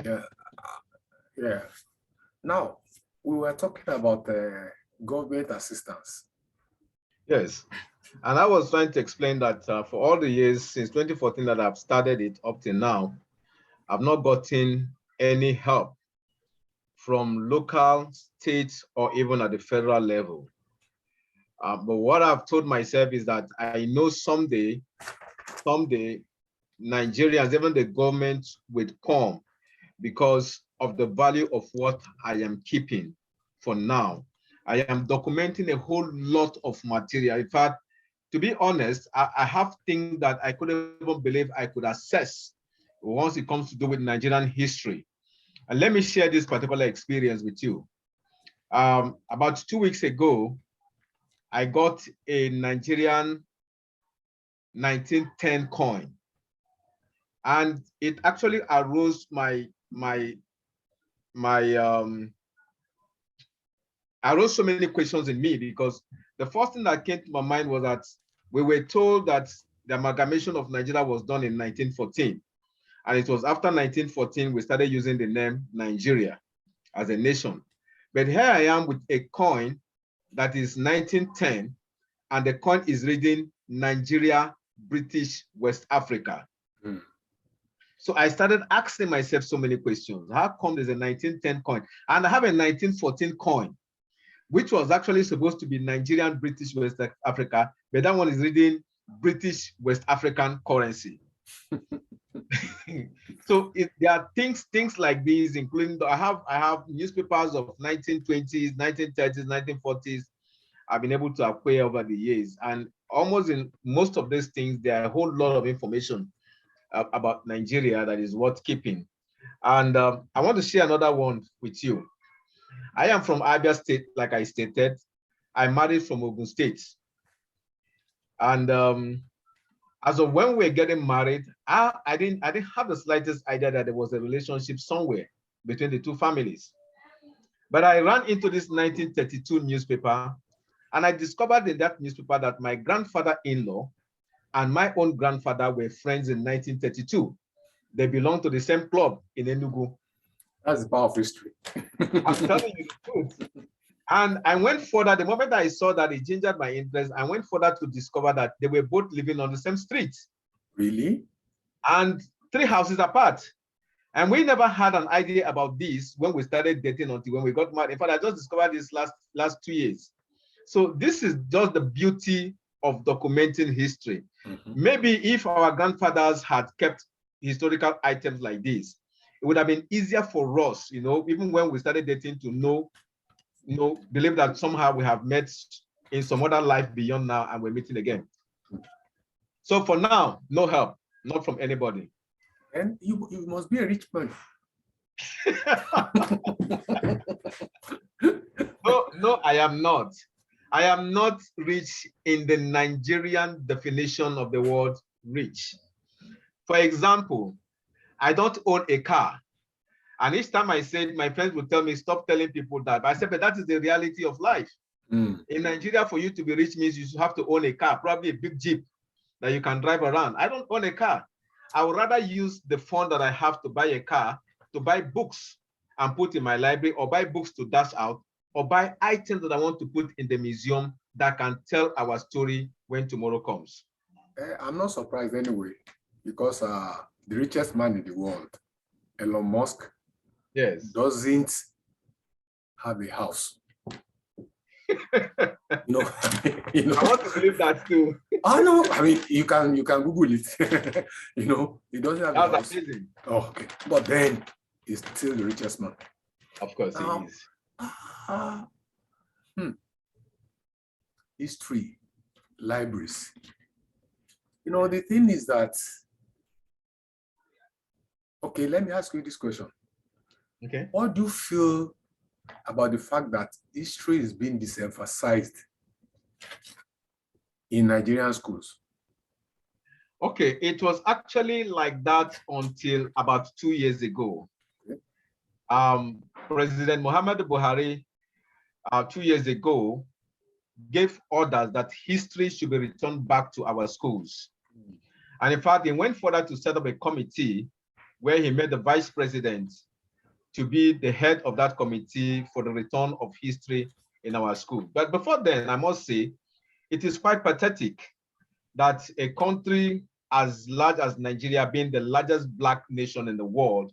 Yeah, yeah. Now, we were talking about government assistance. Yes. And I was trying to explain that for all the years since 2014 that I've started it up till now, I've not gotten any help from local, state, or even at the federal level. But what I've told myself is that I know someday, Nigerians, even the government, would come because of the value of what I am keeping for now. I am documenting a whole lot of material. In fact, to be honest, I have things that I couldn't even believe I could access once it comes to do with Nigerian history. And let me share this particular experience with you. About 2 weeks ago, I got a Nigerian 1910 coin, and it actually arose my arose so many questions in me, because the first thing that came to my mind was that we were told that the amalgamation of Nigeria was done in 1914. And it was after 1914 we started using the name Nigeria as a nation. But here I am with a coin that is 1910, and the coin is reading Nigeria, British, West Africa. Mm. So I started asking myself so many questions. How come there's a 1910 coin? And I have a 1914 coin, which was actually supposed to be Nigerian, British, West Africa, but that one is reading British, West African currency. So there are things like these, including I have newspapers of 1920s, 1930s, 1940s. I've been able to acquire over the years, and almost in most of these things, there are a whole lot of information about Nigeria that is worth keeping. And I want to share another one with you. I am from Abia State, like I stated. I married from Ogun State, and as of when we were getting married, I didn't have the slightest idea that there was a relationship somewhere between the two families. But I ran into this 1932 newspaper, and I discovered in that newspaper that my grandfather-in-law and my own grandfather were friends in 1932. They belonged to the same club in Enugu. That's the power of history. I'm telling you the truth. And I went further. The moment I saw that, it gingered my interest. I went further to discover that they were both living on the same street. Really? And 3 houses apart. And we never had an idea about this when we started dating until when we got married. In fact, I just discovered this last 2 years. So this is just the beauty of documenting history. Mm-hmm. Maybe if our grandfathers had kept historical items like this, it would have been easier for us, even when we started dating, to believe that somehow we have met in some other life beyond now and we're meeting again. So for now, no help, not from anybody. And you must be a rich man. No, I am not. I am not rich in the Nigerian definition of the word rich. For example, I don't own a car. And each time I said, my friends would tell me, stop telling people that. But I said, but that is the reality of life. Mm. In Nigeria, for you to be rich means you should have to own a car, probably a big Jeep that you can drive around. I don't own a car. I would rather use the fund that I have to buy a car, to buy books and put in my library, or buy books to dash out, or buy items that I want to put in the museum that can tell our story when tomorrow comes. I'm not surprised anyway, because the richest man in the world, Elon Musk, yes, doesn't have a house. I want to believe that too. Oh no, I mean you can Google it. He doesn't have a house. Amazing. Oh, okay, but then he's still the richest man. Of course he is. History, libraries. The thing is that, okay, let me ask you this question. Okay. What do you feel about the fact that history is being disemphasized in Nigerian schools? Okay, it was actually like that until about 2 years ago. Okay. President Muhammadu Buhari, 2 years ago, gave orders that history should be returned back to our schools. And in fact, he went further to set up a committee where he made the vice president to be the head of that committee for the return of history in our school. But before then, I must say, it is quite pathetic that a country as large as Nigeria, being the largest Black nation in the world,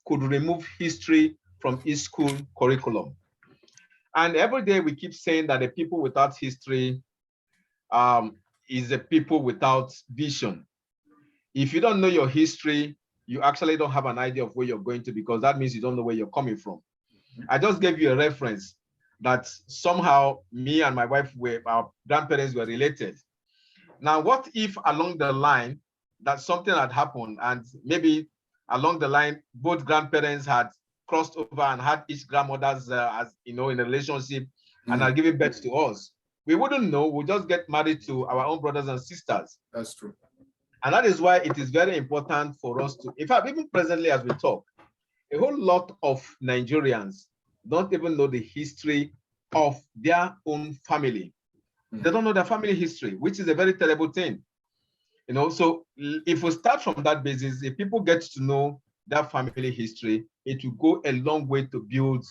could remove history from its school curriculum. And every day we keep saying that the people without history is a people without vision. If you don't know your history, you actually don't have an idea of where you're going to, because that means you don't know where you're coming from. I just gave you a reference that somehow me and my wife our grandparents were related. Now, what if along the line that something had happened and maybe along the line, both grandparents had crossed over and had each grandmothers, as you know, in a relationship and are giving birth to us? We wouldn't know. We'll just get married to our own brothers and sisters. That's true. And that is why it is very important for us to, in fact, even presently as we talk, a whole lot of Nigerians don't even know the history of their own family. They don't know their family history, which is a very terrible thing. You know, so if we start from that basis, if people get to know their family history, it will go a long way to build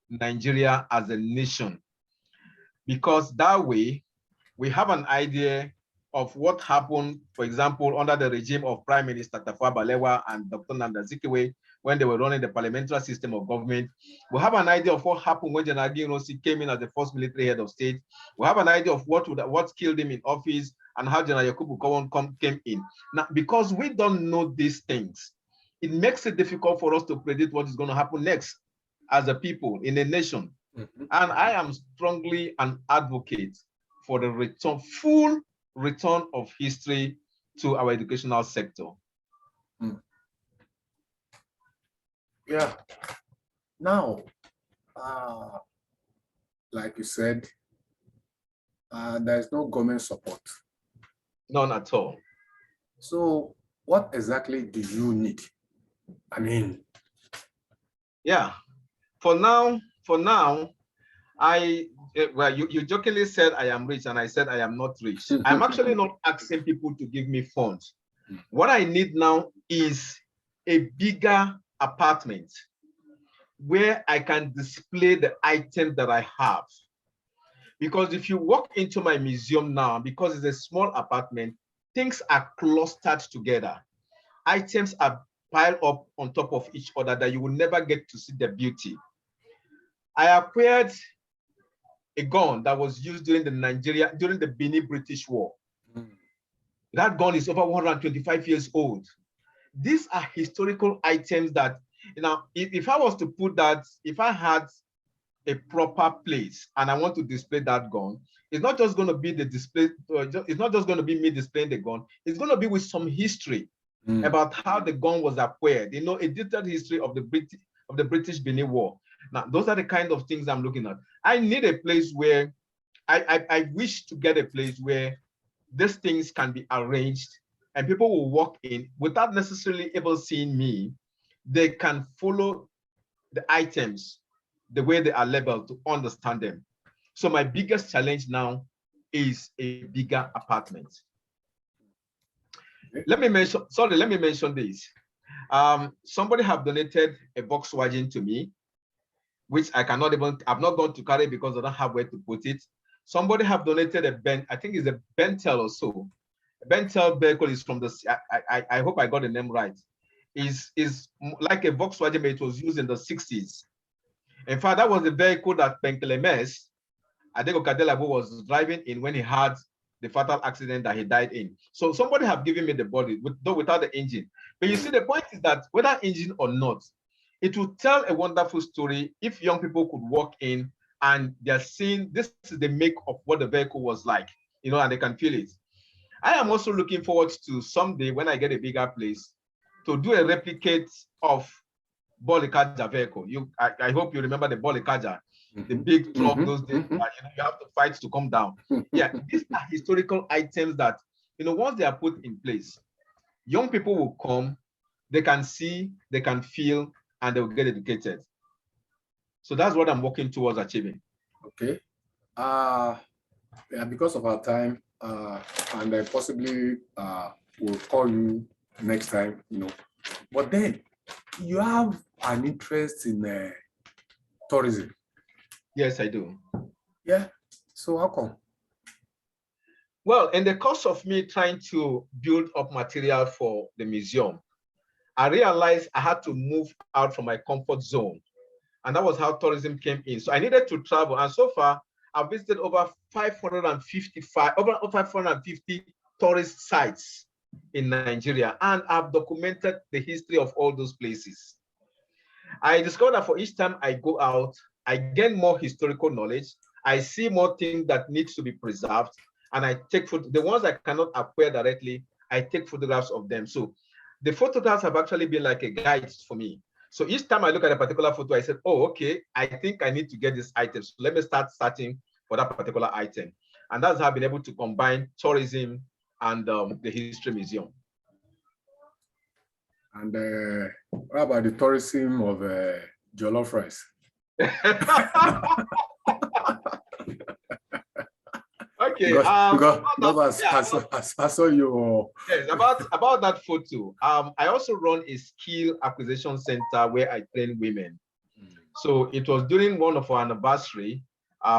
Nigeria as a nation. Because that way, we have an idea of what happened, for example, under the regime of Prime Minister Tafawa Balewa and Dr. Nnamdi Azikiwe, when they were running the parliamentary system of government. We have an idea of what happened when General Aguiyi came in as the first military head of state. We have an idea of what killed him in office and how General Yakubu Gowon came in. Now, because we don't know these things, it makes it difficult for us to predict what is going to happen next as a people in a nation. And I am strongly an advocate for the full return of history to our educational sector. Yeah. Now, like you said, there's no government support. None at all. So what exactly do you need? I mean, yeah, for now, well, you jokingly said I am rich, and I said I am not rich. I'm actually not asking people to give me funds. What I need now is a bigger apartment where I can display the items that I have. Because if you walk into my museum now, because it's a small apartment, things are clustered together. Items are piled up on top of each other that you will never get to see the beauty. I acquired a gun that was used during the Benin British War. That gun is over 125 years old. These are historical items that, you know, if I was to put that, if I had a proper place and I want to display that gun, it's not just going to be the display, it's not just going to be me displaying the gun, it's going to be with some history about how the gun was acquired, you know, a detailed history of the British Benin War. Now, those are the kind of things I'm looking at. I need a place where, I wish to get a place where these things can be arranged and people will walk in without necessarily ever seeing me. They can follow the items the way they are labeled to understand them. So my biggest challenge now is a bigger apartment. Let me mention this. Somebody have donated a Volkswagen to me, which I've not gone to carry because I don't have where to put it. Somebody have donated I think it's a Bentel or so. A Bentel vehicle is from I hope I got the name right. Is like a Volkswagen, but it was used in the 60s. In fact, that was the vehicle that Penkelemes, Adego Kadelabo, was driving in when he had the fatal accident that he died in. So somebody have given me the body, though without the engine. But you see, the point is that whether engine or not, it will tell a wonderful story if young people could walk in and they're seeing this is the make of what the vehicle was like, you know, and they can feel it. I am also looking forward to someday when I get a bigger place to do a replicate of Bolikaja vehicle. I hope you remember the Bolikaja, the big truck those days. You have to fight to come down. Yeah, these are historical items that, you know, once they are put in place, young people will come, they can see, they can feel, and they will get educated. So that's what I'm working towards achieving. Okay. Yeah, because of our time, and I possibly will call you next time, you know. But then you have an interest in tourism? Yes, I do. Yeah. So how come? Well, in the course of me trying to build up material for the museum, I realized I had to move out from my comfort zone. And that was how tourism came in. So I needed to travel. And so far, I've visited over 550 tourist sites in Nigeria. And I've documented the history of all those places. I discovered that for each time I go out, I gain more historical knowledge. I see more things that needs to be preserved. And I take the ones I cannot acquire directly, I take photographs of them. So the photographs have actually been like a guide for me. So each time I look at a particular photo, I said, oh, okay, I think I need to get this item. So let me start searching for that particular item. And that's how I've been able to combine tourism and the history museum. And what about the tourism of jollof rice? Okay. Because I saw you. Yes, about that photo. I also run a skill acquisition center where I train women. So it was during one of our anniversary.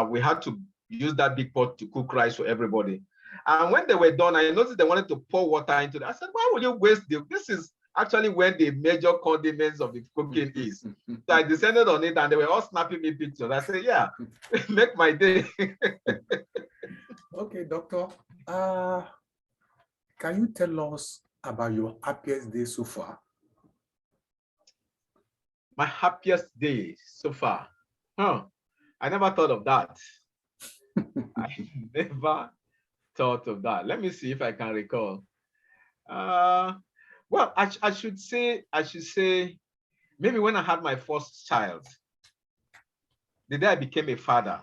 We had to use that big pot to cook rice for everybody. And when they were done, I noticed they wanted to pour water into it. I said, why would you waste this is actually when the major condiments of the cooking is. So I descended on it and they were all snapping me pictures. I said, yeah, make my day. Okay, doctor. Can you tell us about your happiest day so far? My happiest day so far? I never thought of that. I never thought of that. Let me see if I can recall. Well, I should say, maybe when I had my first child, the day I became a father,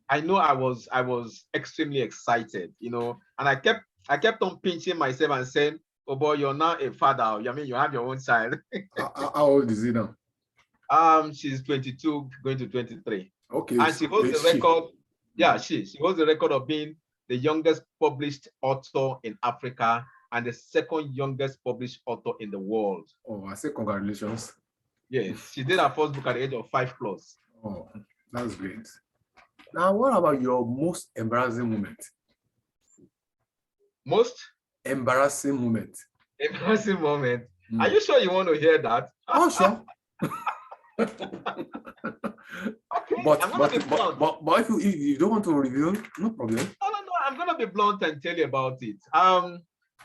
I know I was extremely excited, and I kept on pinching myself and saying, oh boy, you're now a father. I mean, you have your own child. How old is he now? She's 22, going to 23. Okay. And she holds the record. Yeah, she holds the record of being the youngest published author in Africa and the second youngest published author in the world. Oh, I say congratulations. Yes, she did her first book at the age of 5+. Oh, that's great. Now, what about your most embarrassing moment? Most embarrassing moment. Embarrassing moment. Are you sure you want to hear that? Oh, sure. Okay. But if you don't want to reveal, no problem. No. I'm gonna be blunt and tell you about it.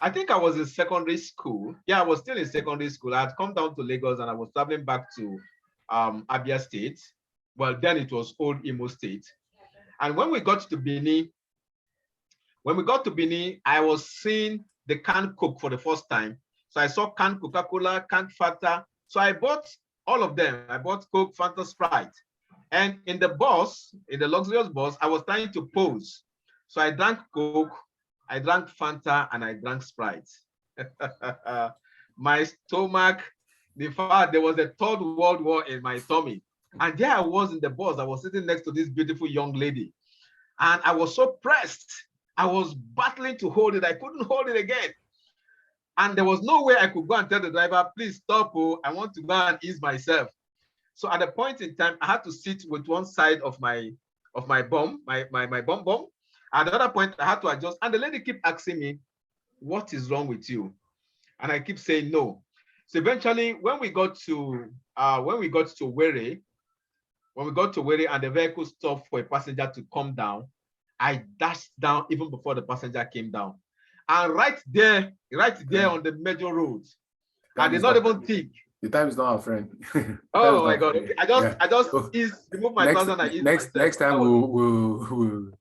I think I was in secondary school. Yeah, I was still in secondary school. I had come down to Lagos and I was traveling back to Abia State. Well, then it was old Imo State. And when we got to Benin, I was seeing the canned Coke for the first time. So I saw canned Coca-Cola, canned Fanta. So I bought all of them. I bought Coke, Fanta, Sprite. And in the luxurious bus, I was trying to pose. So I drank Coke, I drank Fanta, and I drank Sprite. My stomach, in fact, there was a third world war in my tummy. And there I was in the bus. I was sitting next to this beautiful young lady. And I was so pressed. I was battling to hold it. I couldn't hold it again. And there was no way I could go and tell the driver, please stop. Oh, I want to go and ease myself. So at a point in time, I had to sit with one side of my bum, my bum. At the other point, I had to adjust. And the lady kept asking me, what is wrong with you? And I keep saying no. So eventually, when we got to Were, and the vehicle stopped for a passenger to come down, I dashed down even before the passenger came down. And right there on the major road, I did not even think. The time is not our friend. Oh my God! Okay. I just remove my trouser and I ease myself. Next time we'll